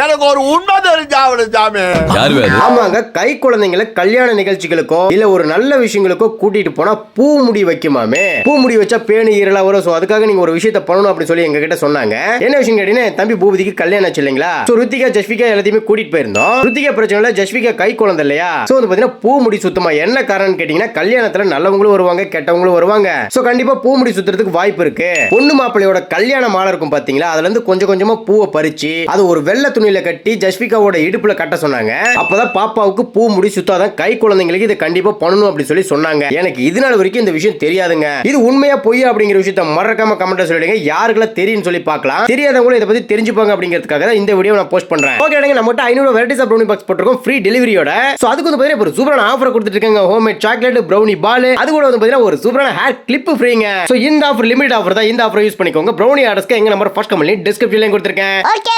எனக்கு ஒரு உண்மை தெரிஞ்சாவணும் சாமி. ஆமாங்க, கை குழந்தைங்களை கல்யாண நிகழ்ச்சிகளுக்கோ இல்ல ஒரு நல்ல விஷயங்களுக்கோ கூட்டிட்டு போனா பூ முடி வைக்குமாமே. பூ முடி வச்சா பேணு ஈரலா வரும். சோ அதுக்காக நீங்க ஒரு விஷயத்த பண்ணணும் அப்படின்னு சொல்லி எங்க கிட்ட சொன்னாங்க. என்ன விஷயம் கேட்டீங்கன்னா, தம்பி பூபதிக்கு கல்யாணம் ஆச்சு இல்லைங்களா? சோ ருத்திகா ஜஸ்விகா எல்லாத்தையுமே கூட்டிட்டு போயிருந்தோம். ருத்திகா பிரச்சனை இல்ல, ஜஸ்விகா கை குழந்தை இல்லையா? சோ வந்து பாத்தீங்கன்னா பூ முடி சுத்தமா. என்ன காரணம் கேட்டீங்கன்னா, கல்யாணத்துல நல்லவங்களும் வருவாங்க, கெட்டவங்களும் வருவாங்க. சோ கண்டிப்பா பூ முடி சுத்துறதுக்கு வாய்ப்பு இருக்கு. பொண்ணு மாப்பிள்ளையோட கல்யாண மாலை இருக்கும் பாத்தீங்களா, அதுல இருந்து கொஞ்சம் கொஞ்சமா பூவை பறிச்சு அது ஒரு வெள்ளை துணியில கட்டி ஜஸ்விகாவோட இடுப்புல கட்ட சொன்னாங்க. அப்பதான் பாப்பாவுக்கு பூ முடி சுத்தாதான். கை குழந்தைங்களுக்கு இதை கண்டிப்பா பண்ணணும் அப்படி சொல்லி சொன்னாங்க. எனக்கு இதனால வரைக்கும் இந்த விஷயம் தெரியாதுங்க. இது உண்மையா பொய்யா அப்படிங்கிற விஷயத்தை மறக்காம கமெண்ட்ல சொல்லிடுங்க. யாருக்கெல்லாம் தெரியும்னு சொல்லி பார்க்கலாம். தெரியாதவங்களும் இதை பத்தி தெரிஞ்சுப்பாங்க அப்படிங்கிறதுக்காக தான் இந்த வீடியோ நான் போஸ்ட் பண்றேன். ஓகே, நம்ம 500 வெரைட்டிஸ் ஆஃப் ப்ரௌனி பாக்ஸ் போட்டுருக்கோம் ஃப்ரீ டெலிவரியோட. சோ அதுக்கு வந்து பாத்தீங்கன்னா ஒரு சூப்பரான ஆஃபர் கொடுத்துட்டு இருக்காங்க. ஹோம்மேட் சாக்லேட் ப்ரௌனி பால், அது கூட வந்து பாத்தீங்கன்னா ஒரு சூப்பரான ஹேர் கிளிப் ஃப்ரீங்க. சோ இந்த ஆஃபர் லிமிடெட் ஆஃபர் தான். இந்த ஆஃபர் யூஸ் பண்ணிக்கோங்க. ப்ரௌனி ஆர்டர்ஸ்க்கு எங்க நம்பர் ஃபர்ஸ்ட் கமெண்ட்ல டிஸ்கிரிப்ஷன்ல கொடுத்திருக்கேன். ஓகே.